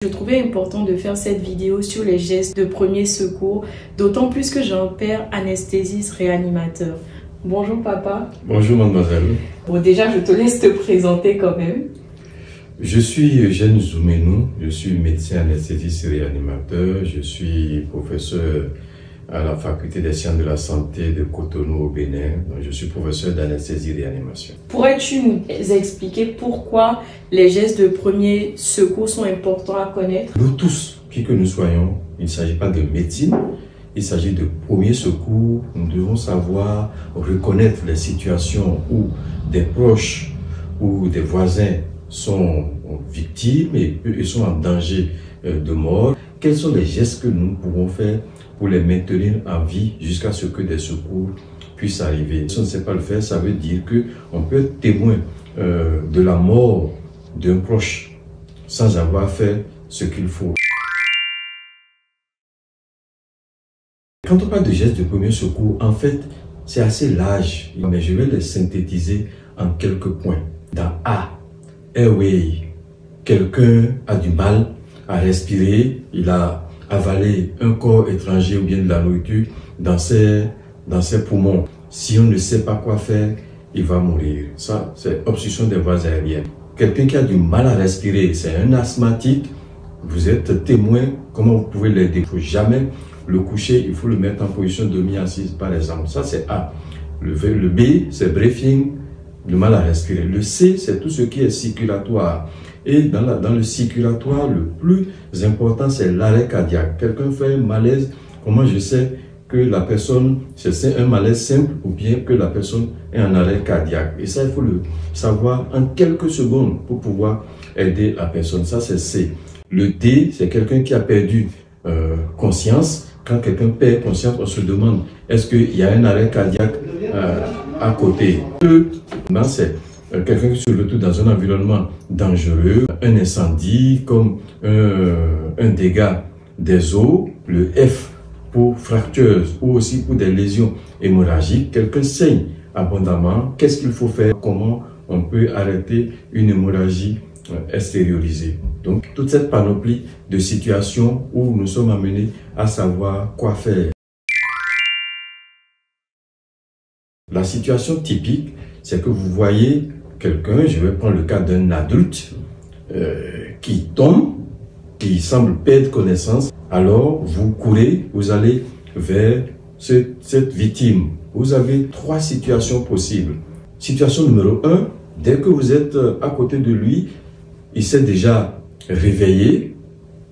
Je trouvais important de faire cette vidéo sur les gestes de premier secours, d'autant plus que j'ai un père anesthésiste réanimateur. Bonjour papa. Bonjour mademoiselle. Bon, déjà je te laisse te présenter quand même. Je suis Eugène Zoumenou, je suis médecin anesthésiste réanimateur, je suis professeur à la faculté des sciences de la santé de Cotonou au Bénin. Donc, je suis professeur d'anesthésie réanimation. Pourrais-tu nous expliquer pourquoi les gestes de premier secours sont importants à connaître? Nous tous, qui que nous soyons, il ne s'agit pas de médecine, il s'agit de premier secours. Nous devons savoir reconnaître les situations où des proches ou des voisins sont victimes et ils sont en danger de mort. Quels sont les gestes que nous pouvons faire pour les maintenir en vie jusqu'à ce que des secours puissent arriver? Si on ne sait pas le faire, ça veut dire qu'on peut être témoin de la mort d'un proche sans avoir fait ce qu'il faut. Quand on parle de gestes de premier secours, en fait, c'est assez large, mais je vais les synthétiser en quelques points. Dans A, airway, quelqu'un a du mal à respirer, il a avalé un corps étranger ou bien de la nourriture dans ses poumons. Si on ne sait pas quoi faire, il va mourir. Ça, c'est obstruction des voies aériennes. Quelqu'un qui a du mal à respirer, c'est un asthmatique, vous êtes témoin, comment vous pouvez l'aider? Il ne faut jamais le coucher, il faut le mettre en position demi-assise par exemple. Ça, c'est A. Le B, c'est breathing, le mal à respirer. Le C, c'est tout ce qui est circulatoire. Et dans le circulatoire, le plus important, c'est l'arrêt cardiaque. Quelqu'un fait un malaise, comment je sais que la personne, c'est un malaise simple ou bien que la personne est en arrêt cardiaque? Et ça, il faut le savoir en quelques secondes pour pouvoir aider la personne. Ça, c'est C. Le D, c'est quelqu'un qui a perdu conscience. Quand quelqu'un perd conscience, on se demande, est-ce qu'il y a un arrêt cardiaque à côté? C'est quelqu'un qui se retrouve dans un environnement dangereux, un incendie, comme un dégât des os, le F pour fractures ou aussi pour des lésions hémorragiques. Quelqu'un saigne abondamment, qu'est-ce qu'il faut faire? Comment on peut arrêter une hémorragie extériorisée? Donc, toute cette panoplie de situations où nous sommes amenés à savoir quoi faire. La situation typique, c'est que vous voyez quelqu'un, je vais prendre le cas d'un adulte, qui tombe, qui semble perdre connaissance. Alors, vous courez, vous allez vers cette victime. Vous avez trois situations possibles. Situation numéro 1, dès que vous êtes à côté de lui, il s'est déjà réveillé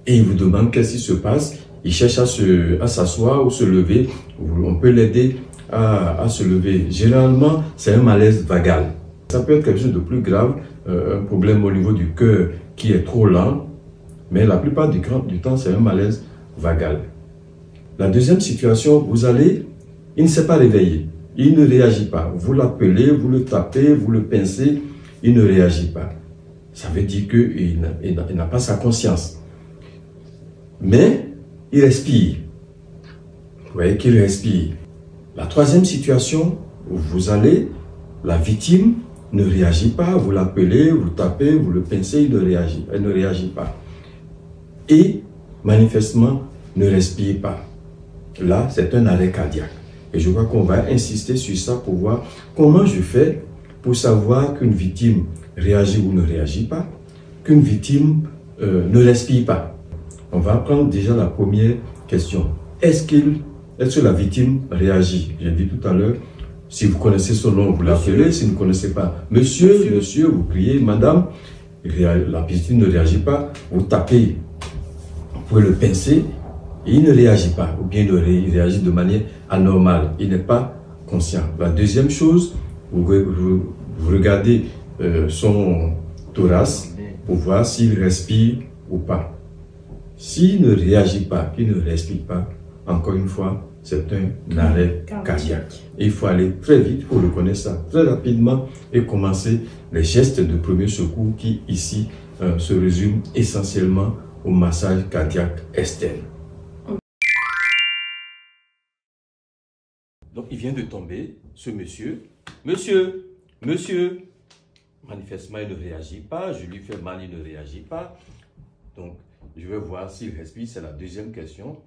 et il vous demande qu'est-ce qui se passe. Il cherche à s'asseoir ou se lever. On peut l'aider à se lever. Généralement, c'est un malaise vagal. Ça peut être quelque chose de plus grave, un problème au niveau du cœur qui est trop lent, mais la plupart du temps, c'est un malaise vagal. La deuxième situation, il ne s'est pas réveillé, il ne réagit pas. Vous l'appelez, vous le tapez, vous le pincez, il ne réagit pas. Ça veut dire qu'il n'a pas sa conscience. Mais il respire. Vous voyez qu'il respire. La troisième situation, la victime ne réagit pas, vous l'appelez, vous le tapez, vous le pincez, elle ne réagit pas. Et manifestement, ne respire pas. Là, c'est un arrêt cardiaque. Et je crois qu'on va insister sur ça pour voir comment je fais pour savoir qu'une victime réagit ou ne réagit pas, qu'une victime ne respire pas. On va prendre déjà la première question. Est-ce que la victime réagit? J'ai dit tout à l'heure, si vous connaissez son nom, vous l'appelez. Si vous ne connaissez pas, monsieur, vous criez, madame, la victime ne réagit pas, vous tapez, vous pouvez le pincer, et il ne réagit pas, ou bien il réagit de manière anormale, il n'est pas conscient. La deuxième chose, vous regardez son thorax pour voir s'il respire ou pas. S'il ne réagit pas, qu'il ne respire pas, encore une fois, c'est un arrêt cardiaque. Et il faut aller très vite pour reconnaître ça très rapidement et commencer les gestes de premier secours qui ici se résument essentiellement au massage cardiaque externe. Donc il vient de tomber, ce monsieur. Monsieur, manifestement il ne réagit pas, je lui fais mal, il ne réagit pas. Donc je vais voir s'il respire. C'est la deuxième question.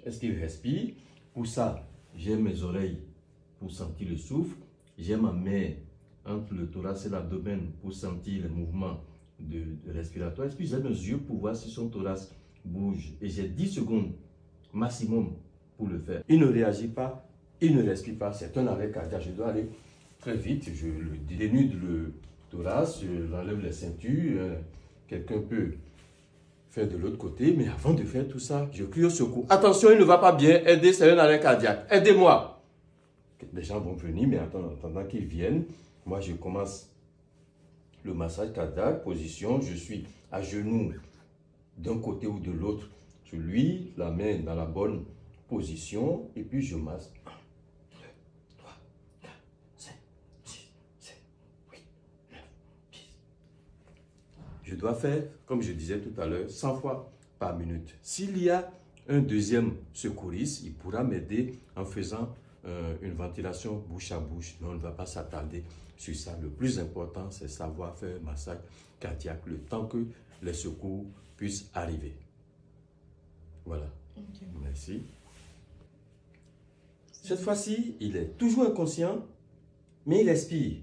Est-ce qu'il respire? Pour ça, j'ai mes oreilles pour sentir le souffle. J'ai ma main entre le thorax et l'abdomen pour sentir les mouvements respiratoires. Et puis j'ai mes yeux pour voir si son thorax bouge. Et j'ai 10 secondes maximum pour le faire. Il ne réagit pas, il ne respire pas. C'est un arrêt cardiaque. Je dois aller très vite. Je dénude le thorax, j'enlève les ceintures. Quelqu'un peut faire de l'autre côté. Mais avant de faire tout ça, je crie au secours. Attention, il ne va pas bien. Aidez, c'est un arrêt cardiaque. Aidez-moi. Les gens vont venir, mais en attendant qu'ils viennent, moi je commence le massage cardiaque. Position, je suis à genoux d'un côté ou de l'autre sur lui, la main dans la bonne position, et puis je masse. 1, 2, 3, 4, 5, 6, 7, 8, 9, 10. Je dois faire, comme je disais tout à l'heure, 100 fois par minute. S'il y a un deuxième secouriste, il pourra m'aider en faisant une ventilation bouche à bouche. Mais on ne va pas s'attarder sur ça. Le plus important, c'est savoir faire un massage cardiaque le temps que les secours puissent arriver. Voilà. Okay. Merci. Cette fois-ci, il est toujours inconscient, mais il respire.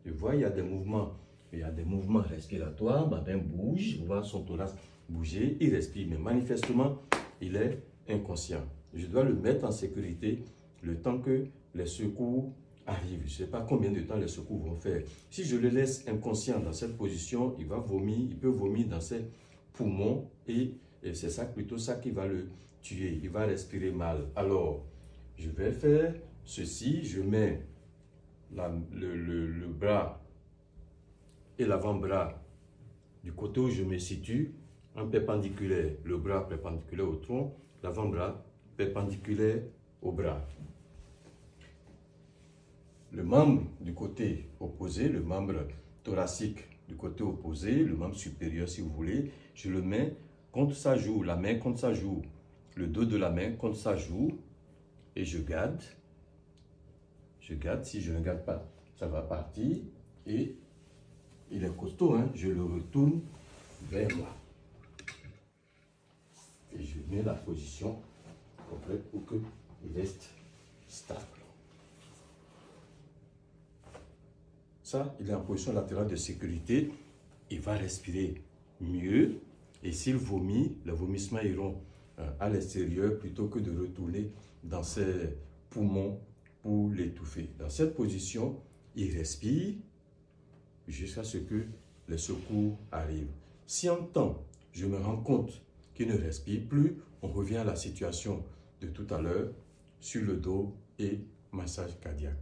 Je vois, il y a des mouvements. Il y a des mouvements respiratoires. Ma main bouge. Je vois son thorax bouger. Il respire. Mais manifestement, il est inconscient. Je dois le mettre en sécurité le temps que les secours arrivent. Je ne sais pas combien de temps les secours vont faire. Si je le laisse inconscient dans cette position, il va vomir, il peut vomir dans ses poumons et c'est ça, plutôt ça qui va le tuer. Il va respirer mal. Alors, je vais faire ceci. Je mets le bras et l'avant-bras du côté où je me situe en perpendiculaire. Le bras perpendiculaire au tronc, l'avant-bras perpendiculaire au bras. Le membre du côté opposé, le membre thoracique du côté opposé, le membre supérieur si vous voulez, je le mets contre sa joue, la main contre sa joue, le dos de la main contre sa joue et je garde. Je garde, si je ne garde pas, ça va partir et il est costaud, hein? Je le retourne vers moi. Et je mets la position complète pour qu'il reste stable. Ça, il est en position latérale de sécurité. Il va respirer mieux. Et s'il vomit, les vomissements iront à l'extérieur plutôt que de retourner dans ses poumons pour l'étouffer. Dans cette position, il respire jusqu'à ce que les secours arrivent. Si en temps, je me rends compte qu'il ne respire plus, on revient à la situation de tout à l'heure sur le dos et massage cardiaque.